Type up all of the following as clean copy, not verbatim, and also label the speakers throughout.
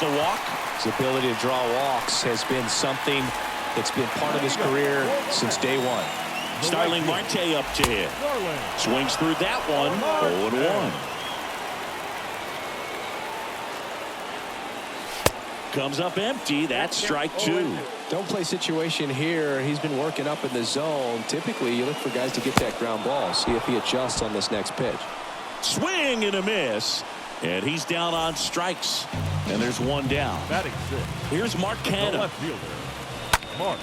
Speaker 1: the walk.
Speaker 2: His ability to draw walks has been something that's been part of his career since day one.
Speaker 1: Starling Marte up to hit. Swings through that one. 0-1. Comes up empty. That's strike two.
Speaker 2: Don't play situation here. He's been working up in the zone. Typically, you look for guys to get that ground ball. See if he adjusts on this next pitch.
Speaker 1: Swing and a miss. And he's down on strikes. And there's one down.
Speaker 3: Batting six.
Speaker 1: Here's Mark Canha.
Speaker 3: Left fielder, Mark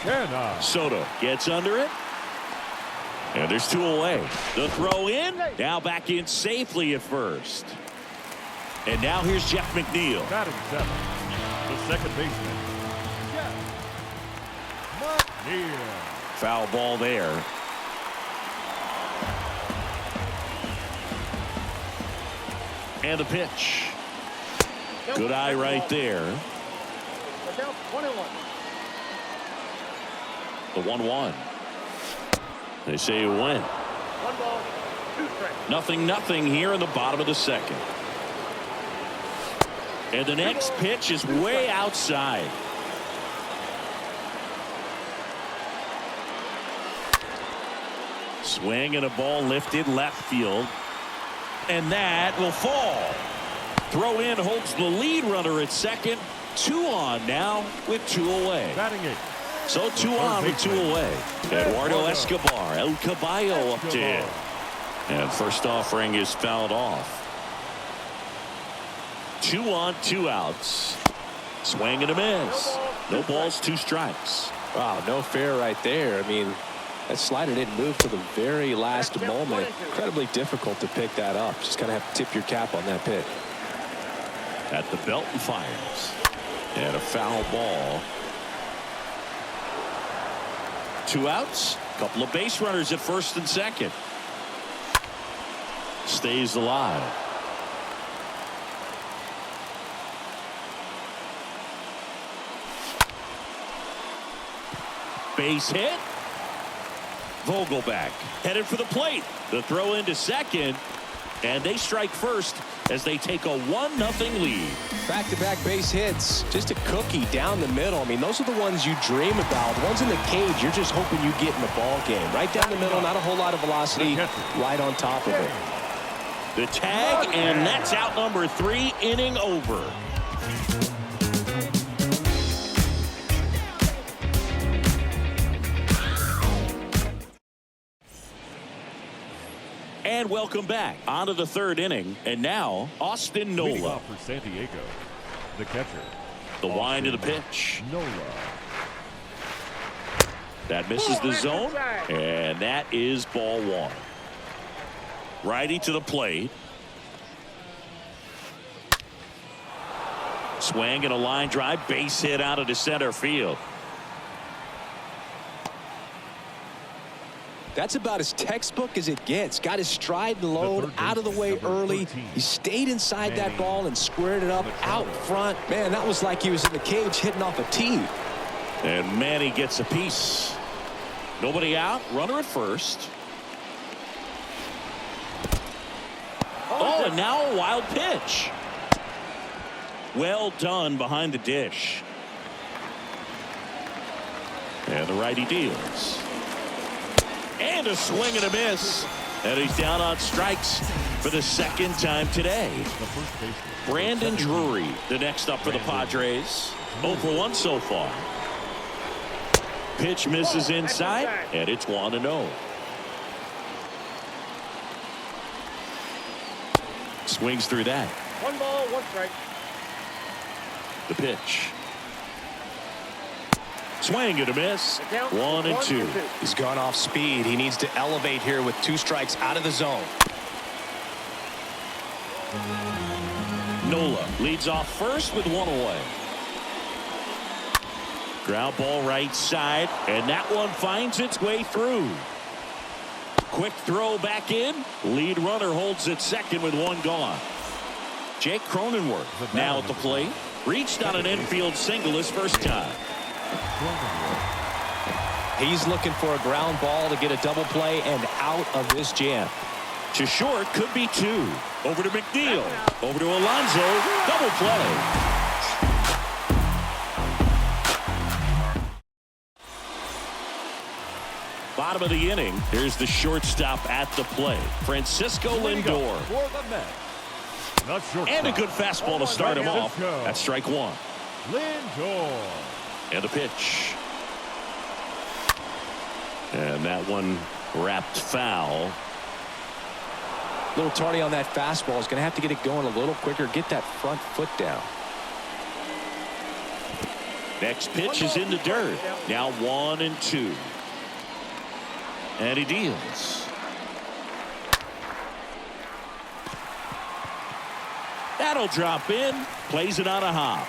Speaker 3: Canha.
Speaker 1: Soto gets under it. And there's two away. The throw in. Now back in safely at first. And now here's Jeff McNeil.
Speaker 3: Batting seven. The second baseman, Jeff McNeil.
Speaker 1: Foul ball there. And the pitch. Good eye right there. The 1-1. They say a win. 0-0 here in the bottom of the second. And the next pitch is way outside. Swing and a ball lifted left field. And that will fall. Throw in holds the lead runner at second. 2 on now with 2 away.
Speaker 3: Batting eight.
Speaker 1: So 2 on with 2 away. Eduardo Escobar, El Caballo up to hit. And first offering is fouled off. 2 on, 2 outs. Swing and a miss. No balls, 2 strikes.
Speaker 2: Wow, no fair right there. I mean, that slider didn't move to the very last moment. Incredibly difficult to pick that up. Just kind of have to tip your cap on that pitch.
Speaker 1: At the belt and fires. And a foul ball. 2 outs. Couple of base runners at first and second. Stays alive. Base hit. Vogelback headed for the plate. The throw into second. And they strike first as they take a 1-0 lead.
Speaker 2: Back-to-back base hits. Just a cookie down the middle. I mean, those are the ones you dream about. The ones in the cage, you're just hoping you get in the ball game. Right down the middle, not a whole lot of velocity. Right on top of it.
Speaker 1: The tag, and that's out number 3, inning over. And welcome back. On to the 3rd inning. And now, Austin
Speaker 3: Leading
Speaker 1: Nola.
Speaker 3: off for San Diego, the catcher.
Speaker 1: The wind of the pitch.
Speaker 3: Nola.
Speaker 1: That misses the zone. And that is ball 1. Righty to the plate. Swing and a line drive. Base hit out into center field.
Speaker 2: That's about as textbook as it gets. Got his stride and load out of the way early. He stayed inside that ball and squared it up out front. Man, that was like he was in the cage hitting off a tee.
Speaker 1: And Manny gets a piece. Nobody out. Runner at first. Oh, and now a wild pitch. Well done behind the dish. And the righty deals. And a swing and a miss. And he's down on strikes for the 2nd time today. Brandon Drury, the next up for the Padres. 0 for 1 so far. Pitch misses inside, and it's 1-0. Swings through that.
Speaker 4: 1 ball, 1 strike.
Speaker 1: The pitch. Swing and a miss. 1-2.
Speaker 2: He's gone off speed. He needs to elevate here with 2 strikes out of the zone.
Speaker 1: Nola leads off first with 1 away. Ground ball right side, and that one finds its way through. Quick throw back in. Lead runner holds at second with 1 gone. Jake Cronenworth now at the plate. Reached on an infield single his first time.
Speaker 2: He's looking for a ground ball to get a double play and out of this jam.
Speaker 1: To short, could be 2. Over to McNeil. Over to Alonso. Double play. Bottom of the inning. Here's the shortstop at the plate. Francisco Lindor. And a good fastball to start him off. That's strike 1.
Speaker 3: Lindor.
Speaker 1: And a pitch. And that one wrapped foul.
Speaker 2: A little tardy on that fastball. Is going to have to get it going a little quicker. Get that front foot down.
Speaker 1: Next pitch is in the dirt. Now 1-2. And he deals. That'll drop in. Plays it on a hop.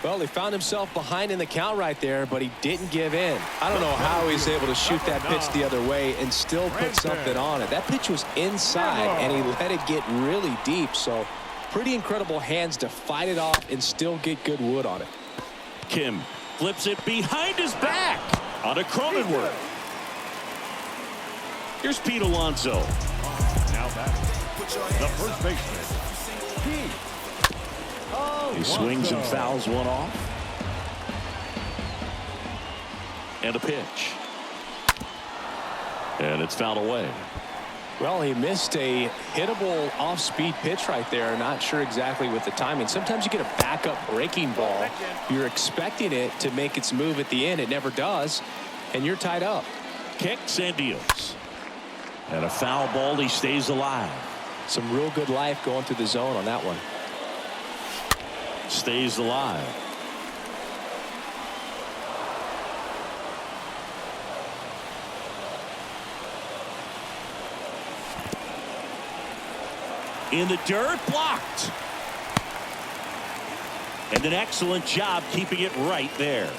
Speaker 2: Well, he found himself behind in the count right there, but he didn't give in. I don't know how he's able to shoot that pitch the other way and still put something on it. That pitch was inside, and he let it get really deep. So pretty incredible hands to fight it off and still get good wood on it.
Speaker 1: Kim flips it behind his back on a Cronenworth. Here's Pete Alonso.
Speaker 3: Now back. The first baseman, Pete.
Speaker 1: He swings and fouls one off. And a pitch. And it's fouled away.
Speaker 2: Well, he missed a hittable off-speed pitch right there. Not sure exactly with the timing. Sometimes you get a backup breaking ball. You're expecting it to make its move at the end. It never does. And you're tied up.
Speaker 1: Kicks and deals. And a foul ball. He stays alive.
Speaker 2: Some real good life going through the zone on that one.
Speaker 1: Stays alive. In the dirt, blocked. And an excellent job keeping it right there.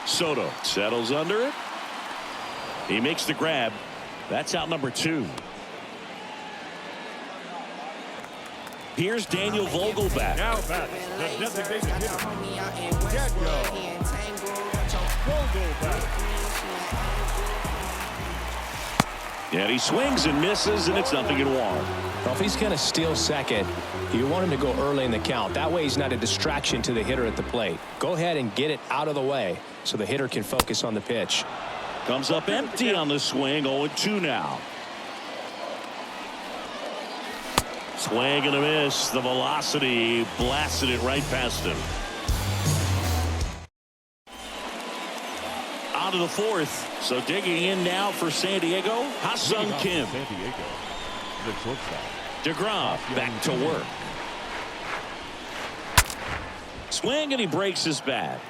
Speaker 1: Soto settles under it. He makes the grab. That's out number 2. Here's Daniel Vogelbach.
Speaker 3: Now back. The designated hitter. Daniel Vogelbach.
Speaker 1: And he swings and misses, and it's 0-1.
Speaker 2: Well, if he's going to steal second, you want him to go early in the count. That way he's not a distraction to the hitter at the plate. Go ahead and get it out of the way so the hitter can focus on the pitch.
Speaker 1: Comes up empty on the swing. 0-2 now. Swing and a miss. The velocity blasted it right past him. On to the 4th. So digging in now for San Diego, Ha-Seong Kim.
Speaker 3: San Diego. The shortstop.
Speaker 1: DeGrom back to work. Swing and he breaks his bat.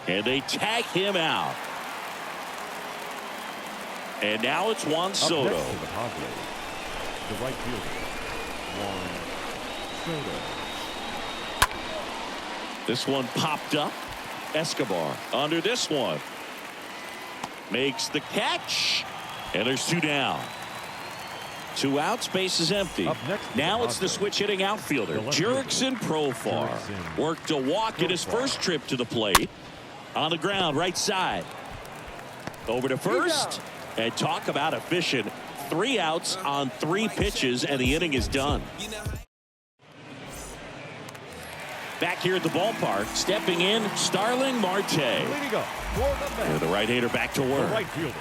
Speaker 1: And they tag him out. And now it's Juan Soto.
Speaker 3: The right fielder, Juan Soto.
Speaker 1: This one popped up. Escobar under this one. Makes the catch. And there's 2 down. 2 outs, base is empty. Now it's the switch hitting outfielder, Jurickson Profar. Worked a walk in his first trip to the plate. On the ground, right side. Over to first. And talk about efficient. 3 outs on 3 pitches, and the inning is done. Back here at the ballpark, stepping in, Starling Marte. And the right-hander back to work.
Speaker 3: Right fielder.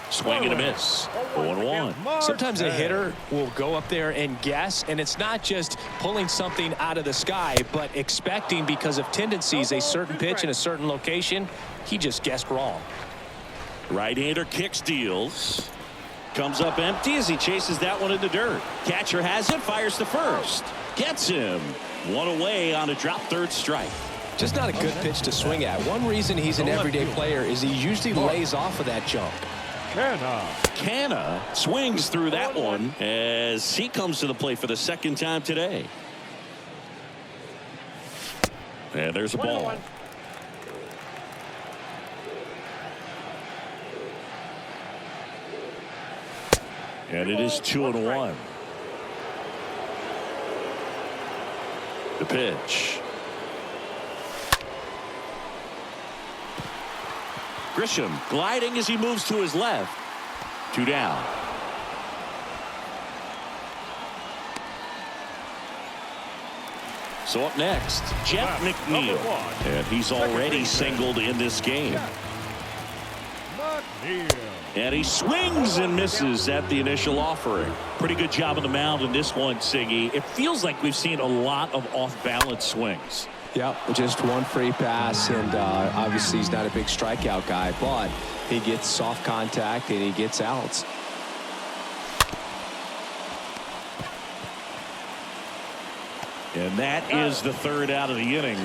Speaker 1: Swing and a miss. 0-1.
Speaker 2: Sometimes a hitter will go up there and guess, and it's not just pulling something out of the sky, but expecting because of tendencies a certain pitch in a certain location. He just guessed wrong.
Speaker 1: Right-hander kicks, deals. Comes up empty as he chases that one in the dirt. Catcher has it, fires to first. Gets him. 1 away on a drop third strike.
Speaker 2: Just not a good pitch to swing at. One reason he's an everyday player is he usually lays off of that jump.
Speaker 1: Canha swings through that one as he comes to the plate for the 2nd time today. And there's a ball. And it is 2-1. The pitch. Grisham gliding as he moves to his left. 2 down. So up next, Jeff McNeil. And he's already singled in this game. And he swings and misses at the initial offering. Pretty good job on the mound in this one, Siggy. It feels like we've seen a lot of off-balance swings.
Speaker 2: Yep, just one free pass, and obviously he's not a big strikeout guy, but he gets soft contact and he gets outs.
Speaker 1: And that is the third out of the inning.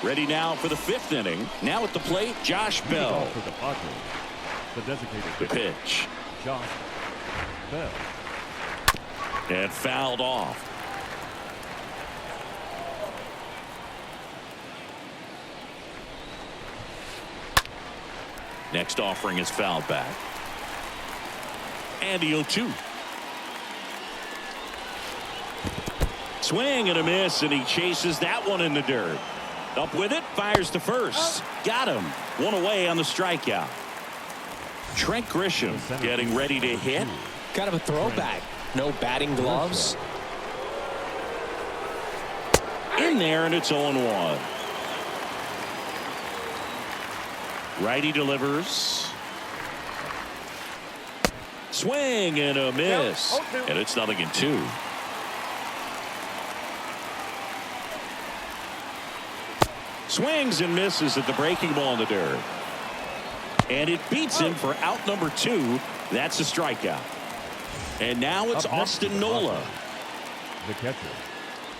Speaker 1: Ready now for the 5th inning. Now at the plate, Josh Bell. The pitch.
Speaker 3: Josh Bell.
Speaker 1: And fouled off. Next offering is fouled back. And the 0-2. Swing and a miss, and he chases that one in the dirt. Up with it, fires to first. Got him. One away on the strikeout. Trent Grisham getting ready to hit.
Speaker 2: Kind of a throwback. No batting gloves.
Speaker 1: In there, and it's 0-1. Righty delivers. Swing and a miss. And it's 0-2. Swings and misses at the breaking ball in the dirt. And it beats him for out number 2. That's a strikeout. And now it's Austin Nola.
Speaker 3: The catcher,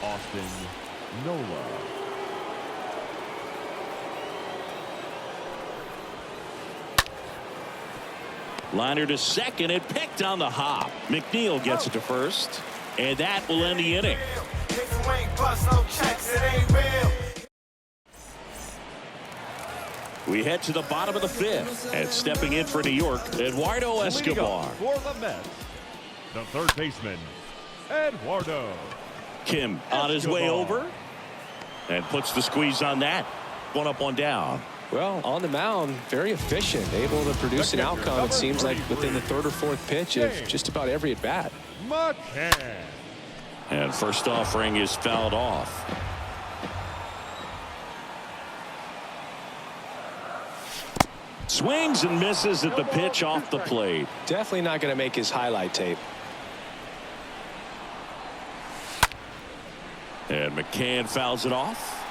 Speaker 3: Austin Nola.
Speaker 1: Liner to second. It picked on the hop. McNeil gets it to first. And that will end the inning. We head to the bottom of the 5th. And stepping in for New York, Eduardo Escobar.
Speaker 3: For the Mets, the third baseman, Eduardo.
Speaker 1: Kim on his way over. And puts the squeeze on that. 1 up, 1 down.
Speaker 2: Well, on the mound, very efficient, able to produce an outcome, it seems like, within the 3rd or 4th pitch of just about every at-bat.
Speaker 1: And first offering is fouled off. Swings and misses at the pitch off the plate.
Speaker 2: Definitely not going to make his highlight tape.
Speaker 1: And McCann fouls it off.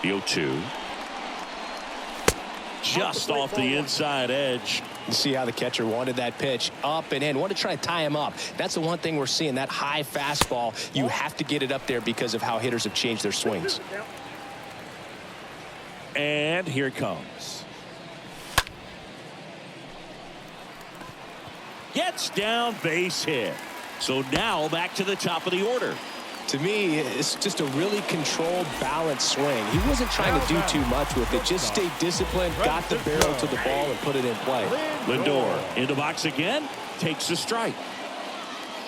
Speaker 1: The 0-2. Just off the inside edge.
Speaker 2: You see how the catcher wanted that pitch up and in. Wanted to try to tie him up. That's the one thing we're seeing. That high fastball, you have to get it up there because of how hitters have changed their swings.
Speaker 1: And here it comes. Gets down, base hit. So now back to the top of the order.
Speaker 2: To me, it's just a really controlled, balanced swing. He wasn't trying to do too much with it. Just stayed disciplined, got the barrel to the ball, and put it in play.
Speaker 1: Lindor in the box again. Takes a strike.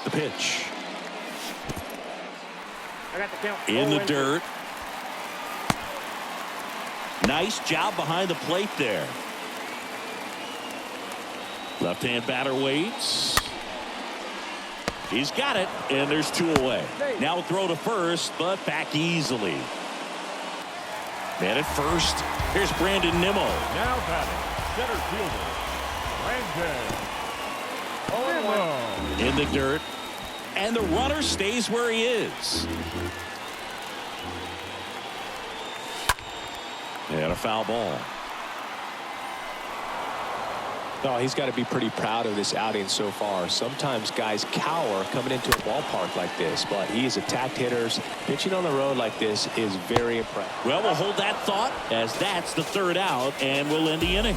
Speaker 1: The pitch. In the dirt. Nice job behind the plate there. Left-hand batter waits. He's got it, and there's 2 away. Now a throw to first, but back easily. Man at first. Here's Brandon Nimmo.
Speaker 3: Now batting, center fielder, Brandon Nimmo.
Speaker 1: In the dirt. And the runner stays where he is. And a foul ball.
Speaker 2: No, he's got to be pretty proud of this outing so far. Sometimes guys cower coming into a ballpark like this, but he's attacked hitters. Pitching on the road like this is very impressive.
Speaker 1: Well, we'll hold that thought as that's the 3rd out, and we'll end the inning.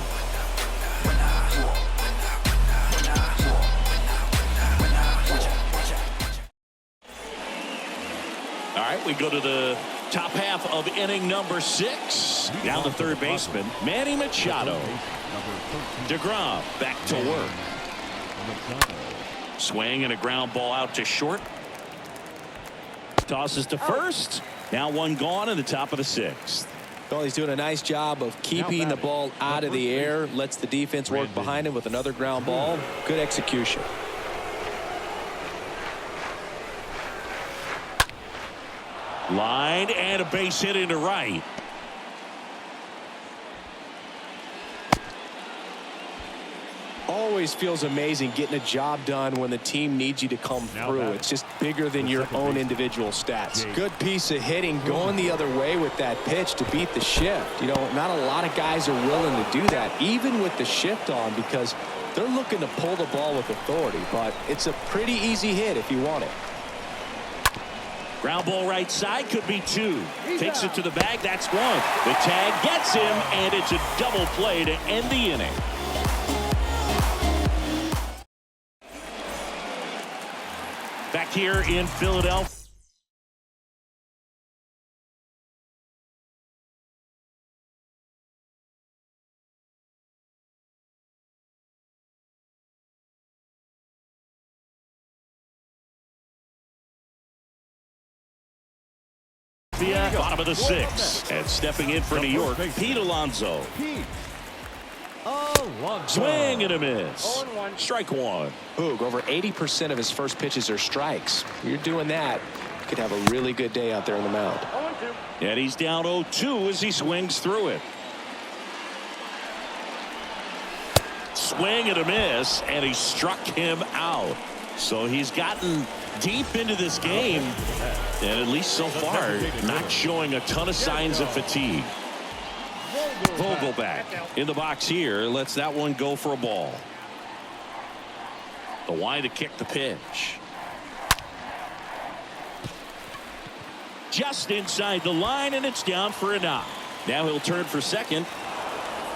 Speaker 1: All right, we go to the top half of inning number 6. base. Now the third baseman, Manny Machado. DeGrom back to work. Swing and a ground ball out to short. Tosses to first. Now one gone in the top of the sixth.
Speaker 2: Well, he's doing a nice job of keeping the ball out of the air. Lets the defense work behind him with another ground ball. Good execution.
Speaker 1: Line and a base hit into right.
Speaker 2: Always feels amazing getting a job done when the team needs you to come through. It's just bigger than your own individual stats. Good piece of hitting, going the other way with that pitch to beat the shift. You know, not a lot of guys are willing to do that, even with the shift on, because they're looking to pull the ball with authority. But it's a pretty easy hit if you want it.
Speaker 1: Ground ball right side, could be two. Takes it to the bag, that's one. The tag gets him, and it's a double play to end the inning. Back here in Philadelphia. Bottom of the sixth. And stepping in for New York, Pete Alonso. Swing and a miss. Strike one.
Speaker 2: Boog, over 80% of his first pitches are strikes. You're doing that, you could have a really good day out there on the mound.
Speaker 1: And he's down 0-2 as he swings through it. Swing and a miss, and he struck him out. So he's gotten deep into this game, and at least so far, not showing a ton of signs of fatigue. Vogelbach in the box here, lets that one go for a ball. The wide to kick the pitch. Just inside the line, and it's down for a knock. Now he'll turn for second.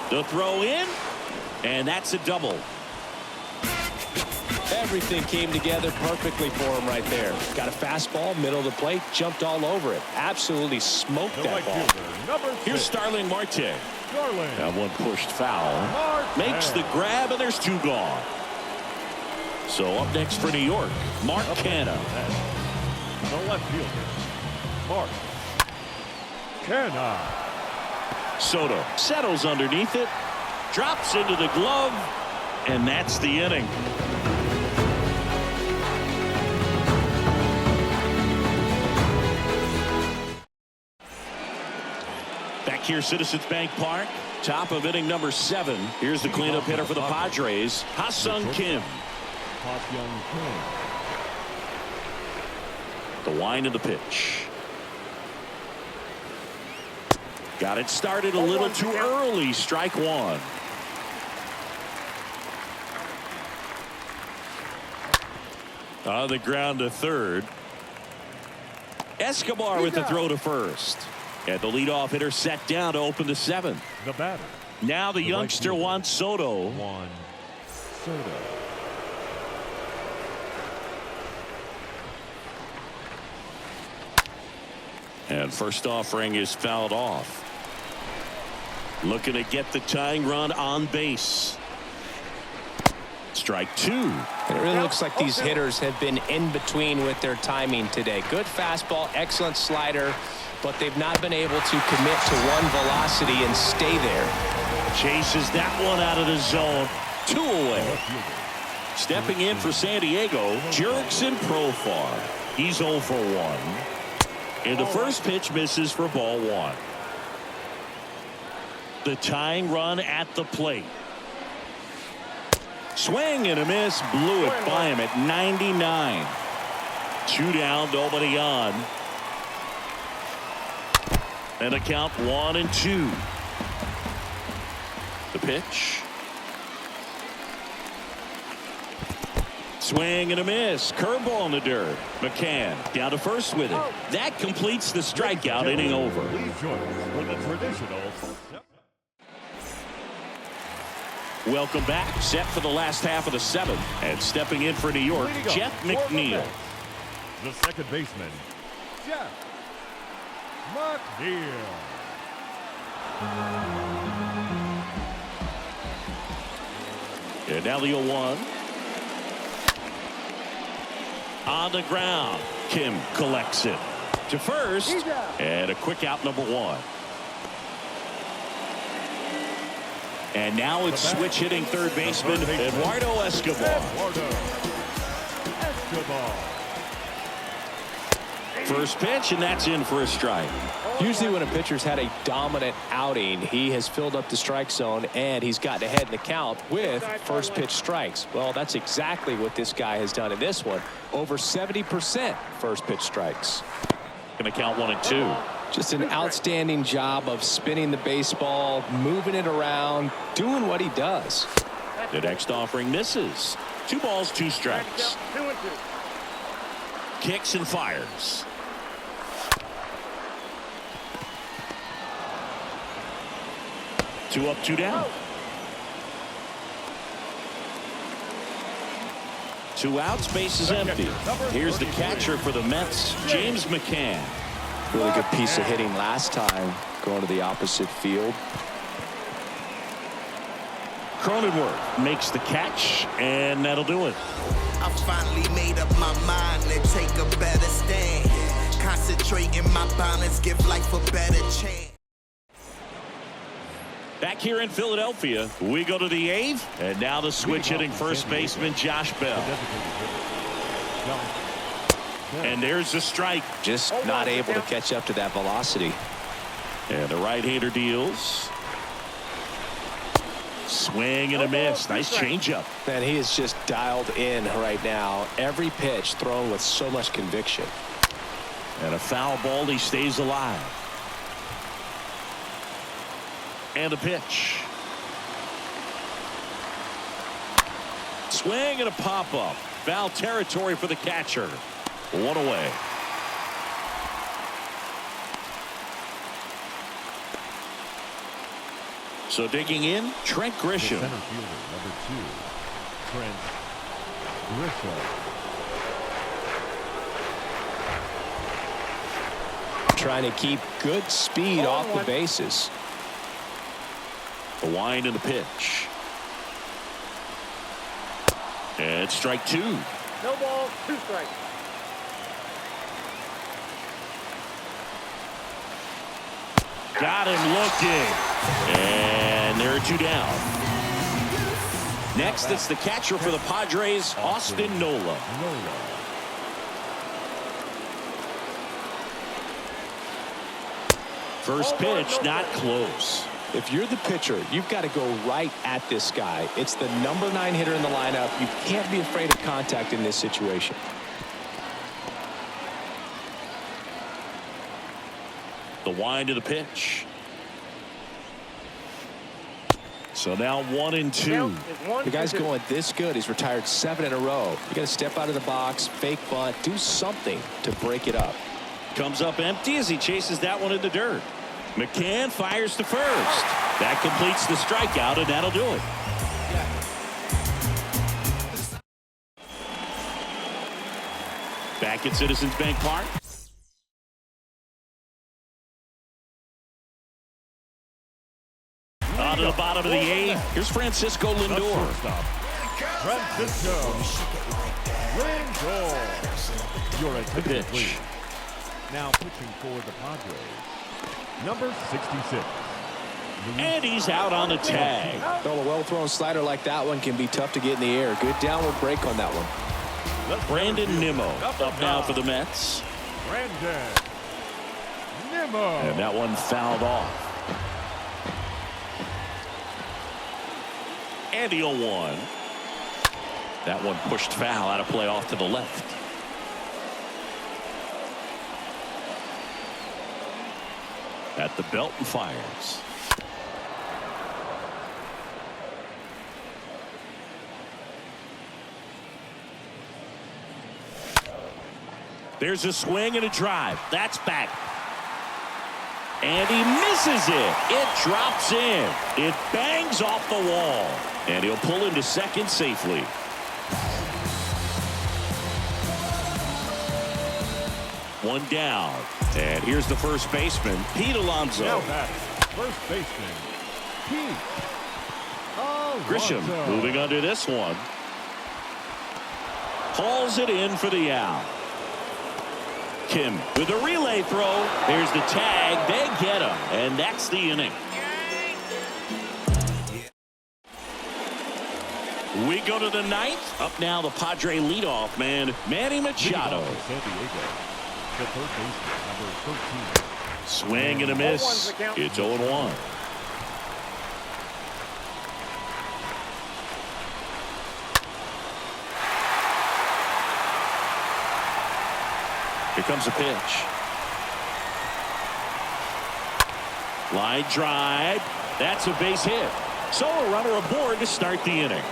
Speaker 1: The throw in, and that's a double.
Speaker 2: Everything came together perfectly for him right there. Got a fastball, middle of the plate, jumped all over it. Absolutely smoked that ball.
Speaker 1: Here's Starling Marte. That one pushed foul. Makes the grab, and there's two gone. So up next for New York, Mark Canha.
Speaker 3: The left fielder, Mark Canha.
Speaker 1: Soto settles underneath it, drops into the glove, and that's the inning. Back here, Citizens Bank Park, top of inning number 7. Here's the cleanup hitter for the Padres, Ha-Seong Kim. The wind of the pitch. Got it started a little too early. Strike one. On the ground to third. Escobar with the throw to first. And the leadoff hitter set down to open the 7th.
Speaker 3: The batter.
Speaker 1: Now the youngster Juan Soto.
Speaker 3: Juan Soto.
Speaker 1: And first offering is fouled off. Looking to get the tying run on base. Strike two.
Speaker 2: And it really looks like these hitters have been in between with their timing today. Good fastball, excellent slider, but they've not been able to commit to one velocity and stay there.
Speaker 1: Chases that one out of the zone. 2 away. Stepping in for San Diego, Jurickson Profar. He's 0 for 1. And the first pitch misses for ball 1. The tying run at the plate. Swing and a miss, blew it by him at 99. 2 down, nobody on. And a count 1-2. The pitch. Swing and a miss. Curveball in the dirt. McCann down to first with it. That completes the strikeout. Inning over. Welcome back. Set for the last half of the 7th. And stepping in for New York, Jeff McNeil.
Speaker 3: The second baseman, Jeff McNeil.
Speaker 1: And now the 0-1. On the ground. Kim collects it to first. And a quick out, number 1. And now it's switch hitting third baseman Eduardo Escobar. First pitch, and that's in for a strike.
Speaker 2: Usually when a pitcher's had a dominant outing, he has filled up the strike zone and he's gotten ahead in the count with first pitch strikes. Well, that's exactly what this guy has done in this one. Over 70% first pitch strikes.
Speaker 1: Going to count 1 and 2.
Speaker 2: Just an outstanding job of spinning the baseball, moving it around, doing what he does.
Speaker 1: The next offering misses. 2 balls, 2 strikes. Kicks and fires. Two up, 2 down. 2 outs, base is empty. Here's the catcher for the Mets, James McCann.
Speaker 2: Really good piece of hitting last time, going to the opposite field.
Speaker 1: Cronenworth makes the catch, and that'll do it.
Speaker 4: I finally made up my mind to take a better stand. Concentrate in my balance, give life a better chance.
Speaker 1: Back here in Philadelphia, we go to the 8th, and now the switch hitting first baseman Josh Bell. And there's the strike.
Speaker 2: Just not able to catch up to that velocity.
Speaker 1: And the right-hander deals. Swing and a miss. Nice changeup.
Speaker 2: Man, he is just dialed in right now. Every pitch thrown with so much conviction.
Speaker 1: And a foul ball. He stays alive. And a pitch. Swing and a pop-up. Foul territory for the catcher. 1 away. So digging in, Trent Grisham.
Speaker 3: Center fielder, number 2, Trent Grisham.
Speaker 2: Trying to keep good speed off the bases.
Speaker 1: The wind and the pitch. And strike 2.
Speaker 5: No ball, 2 strikes.
Speaker 1: Got him looking. And there are 2 down. Next, it's the catcher for the Padres, Austin Nola. First pitch, not close.
Speaker 2: If you're the pitcher, you've got to go right at this guy. It's the number 9 hitter in the lineup. You can't be afraid of contact in this situation.
Speaker 1: The wind of the pitch. So now 1 and 2.
Speaker 2: The guy's going this good. He's retired 7 in a row. You got to step out of the box, fake bunt, do something to break it up.
Speaker 1: Comes up empty as he chases that one in the dirt. McCann fires to first. That completes the strikeout, and that'll do it. Back at Citizens Bank Park. On to the bottom of the 8th. Here's Francisco Lindor.
Speaker 3: Francisco Lindor. Your attention, please. Now pitching for the Padres, number 66.
Speaker 1: And he's out on the tag.
Speaker 2: Well, a well-thrown slider like that one can be tough to get in the air. Good downward break on that one.
Speaker 1: Brandon Nimmo up now for the Mets.
Speaker 3: Brandon Nimmo.
Speaker 1: And that one fouled off. And the 0-1. That one pushed foul out of play off to the left. At the belt and fires. There's a swing and a drive. That's back. And he misses it. It drops in. It bangs off the wall. And he'll pull into second safely. One down. And here's the first baseman, Pete Alonso.
Speaker 3: Now back, first baseman, Pete
Speaker 1: Grisham
Speaker 3: Alonso.
Speaker 1: moving under this one. Hauls it in for the out. Kim with a relay throw. There's the tag. They get him. And that's the inning. We go to the ninth. Up now the Padre leadoff man, Manny Machado.
Speaker 3: San Diego, the third baseman, number 13.
Speaker 1: Swing and a miss. It's 0-1. Here comes a pitch. Line drive. That's a base hit. So a runner aboard to start the inning.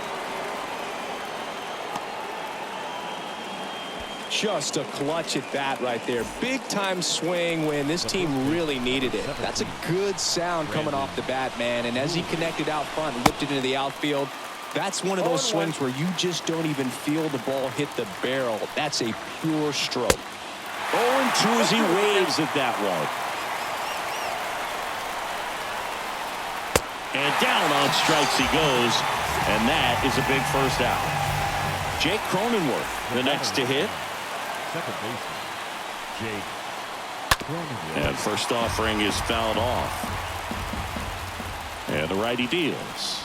Speaker 2: Just a clutch at bat right there. Big time swing when this team really needed it. That's a good sound coming off the bat, man. And as he connected out front and whipped it into the outfield, that's one of those swings where you just don't even feel the ball hit the barrel. That's a pure stroke.
Speaker 1: 0-2 as he waves at that one. And down on strikes he goes. And that is a big first out. Jake Cronenworth, the next to hit.
Speaker 3: Second baseman, Jake Cronenworth.
Speaker 1: And first offering is fouled off. And the righty deals.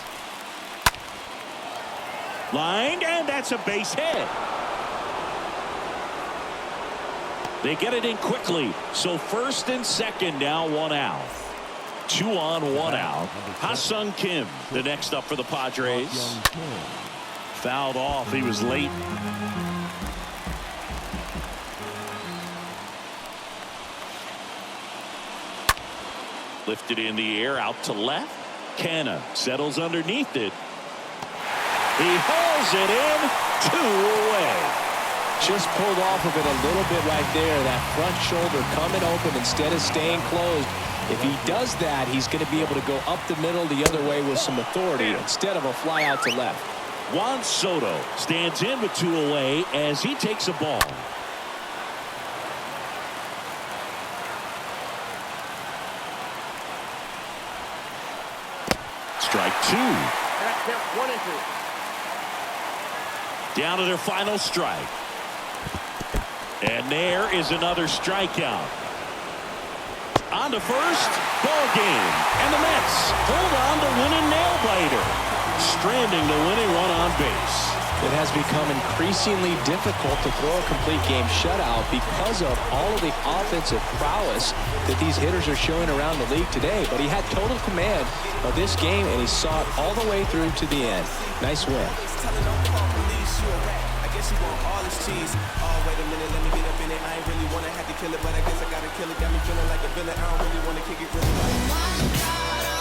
Speaker 1: Lined, and that's a base hit. They get it in quickly. So first and second now, one out. 2 on, 1 out. Ha-Seong Kim, the next up for the Padres. Fouled off. He was late. Lifted in the air out to left. Canna settles underneath it. He hauls it in. 2 away.
Speaker 2: Just pulled off of it a little bit right there. That front shoulder coming open instead of staying closed. If he does that, he's going to be able to go up the middle the other way with some authority instead of a fly out to left.
Speaker 1: Juan Soto stands in with 2 away as he takes a ball. Strike 2.
Speaker 5: That's count 1 and 2.
Speaker 1: Down to their final strike. And there is another strikeout. On to first. Ball game. And the Mets hold on to win a nail-biter, stranding the winning run on base.
Speaker 2: It has become increasingly difficult to throw a complete game shutout because of all of the offensive prowess that these hitters are showing around the league today. But he had total command of this game, and he saw it all the way through to the end. Nice win.
Speaker 6: She want all this cheese. Oh, wait a minute, let me get up in it. I ain't really wanna have to kill it, but I guess I gotta kill it. Got me feeling like a villain. I don't really wanna kick it really.